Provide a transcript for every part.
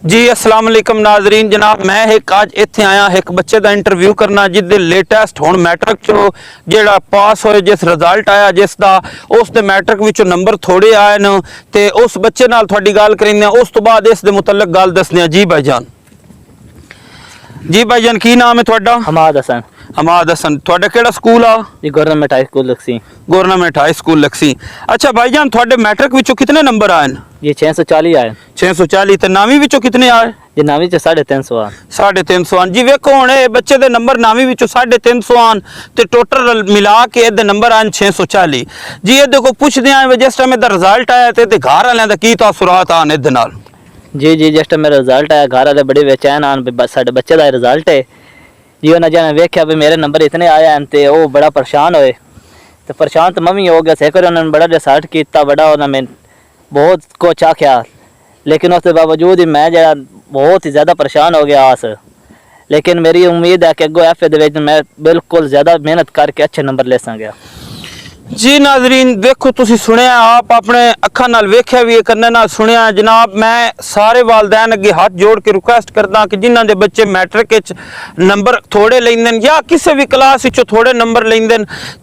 जी अस्सलाम वालेकुम नाजरीन। जनाब मैं एक अज इत्थे आया एक बच्चे का इंटरव्यू करना जिसके लेटेस्ट हुण मैट्रिक चो जिहड़ा पास होए जिस रिजल्ट आया जिसका उसके मैट्रिक विचों नंबर थोड़े आए न ते उस बच्चे नाल तुहाडी गल करिंदे उस तो बाद इस दे मुतल्लक गल दसने। जी भाईजान, जी भाईजान की नाम है तुहाडा? हमाद हसन। हमाद हसन, तुहाडा केड़ा स्कूल आ? ये government high school Laksi. Government high school Laksi. अच्छा भाईजान, तुहाडे मैट्रिक विचों कितने नंबर आए? ये 640 आए। 640। ते नावी विचों कितने आए? ये नावी च 350 आ। 350 आन। जी वेखो हुण ये बच्चे दे नंबर नावी विचों 350 आन ते टोटल मिला के इहदे नंबर आन 640। जी इहदे को पुछदे आं जिस टाइम इहदा रिजल्ट आया ते इहदे घर वालियां दा की तासुरात आन इहदे नाल? जी जी जिस टाइम मेरा रिजल्ट आया घर वाले बड़े बेचैन आन साडे बच्चे दा रिजल्ट है जी। उन्हें जने वेख्या भी मेरे नंबर इतने आए हैं ते वो बड़ा परेशान होए ते परेशान तो मैं भी हो गया। सेकर उन्होंने बड़ा रिसर्च किया, बड़ा उन्होंने बहुत कुछ आख्या, लेकिन उसके बावजूद ही मैं जरा बहुत ही ज़्यादा परेशान हो गया आस। लेकिन मेरी उम्मीद है कि अगो एफ ए मैं बिल्कुल ज़्यादा मेहनत करके अच्छे नंबर ले सकांगा। जी नाजरीन देखो तुसी सुनिया, आप अपने अखा नाल वेख्या भी कन्ने नाल सुनिया। जनाब मैं सारे वालदैन अगे हाथ जोड़ के रिक्वेस्ट करदा कि जिन्हां दे बच्चे मैट्रिक विच नंबर थोड़े लैंदे या किसी भी क्लास विचों थोड़े नंबर लैंदे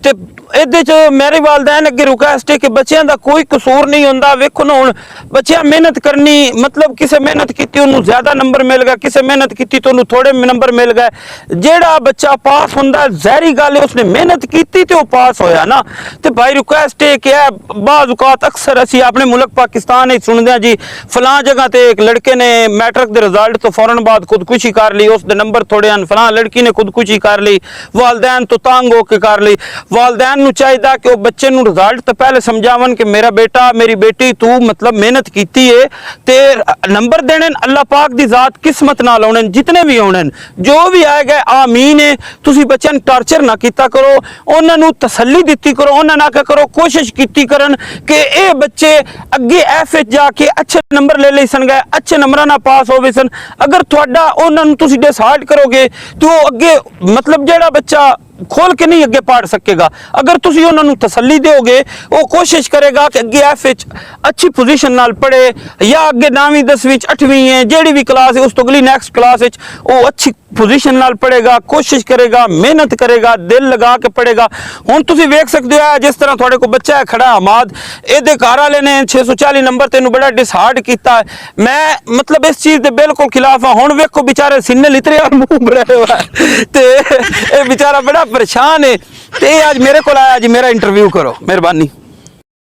ते इहदे च मेरे वालदैन अगे रिक्वेस्ट है कि बच्चों का कोई कसूर नहीं होंदा। वेखो ना हुण बच्चियां मेहनत करनी, मतलब किसी मेहनत की उन्होंने ज्यादा नंबर मिल गए, किसी मेहनत की तो उन्होंने थोड़े नंबर मिल गए। जेड़ा बच्चा पास होंदा जहरी गल है उसने मेहनत की तो वो पास होया ना। तो भाई रिक्वेस्ट है कि बाज़ औकात अक्सर असी अपने मुल्क पाकिस्तान ही सुनते हैं जी फलां जगह ते एक लड़के ने मैट्रिक के रिजल्ट तो फौरन बाद खुदकुशी कर ली, उसके नंबर थोड़े हैं, फलां लड़की ने खुदकुशी कर ली, वालदैन तो तंग होकर कर ली। वालदैन नूं चाहिदा कि वो बच्चे नूं रिजल्ट तो पहले समझावन कि मेरा बेटा मेरी बेटी तू मतलब मेहनत की है ते नंबर देने अल्लाह पाक दी जात किस्मत नाल आउणे, जितने भी आउणे जो भी आए गए आमीन है। तुसीं बच्चों टार्चर ना किया करो, उन्हां नूं तसल्ली दित्ती करो, उन्हां ना करो कोशिश की करन कि ये बच्चे अगे एफ जाके अच्छे नंबर ले ले सन, गए अच्छे नंबर ना पास हो सन। अगर तुहाडा उन्हां नूं तुसीं डिसाइड करोगे तो अगे मतलब जेड़ा बच्चा खोल के नहीं अगे पढ़ सकेगा। अगर तुसीं उन्हां नूं तसल्ली दोगे वो कोशिश करेगा कि अगे एफ अच्छी पोजीशन नाल पढ़े या अगे 9वीं 10वीं 8वीं है जेड़ी भी क्लास है उस तो अगली नैक्सट क्लास वो अच्छी पोजीशन नाल पढ़ेगा, कोशिश करेगा, मेहनत करेगा, दिल लगा के पढ़ेगा। हुण तुसीं वेख सकदे हो जिस तरह तुहाडे को बच्चा है खड़ा हमाद, इहदे घर वाले ने 640 नंबर तेनू बड़ा डिसहार्ड किया है। मैं मतलब इस चीज़ के बिल्कुल खिलाफ हाँ। हुण वेखो बेचारे सिन्ने लितरे और मुंह बनाया हुआ है ते ये बेचारा बड़ा परेशान है ते आज मेरे को आया जी मेरा इंटरव्यू करो, मेहरबानी।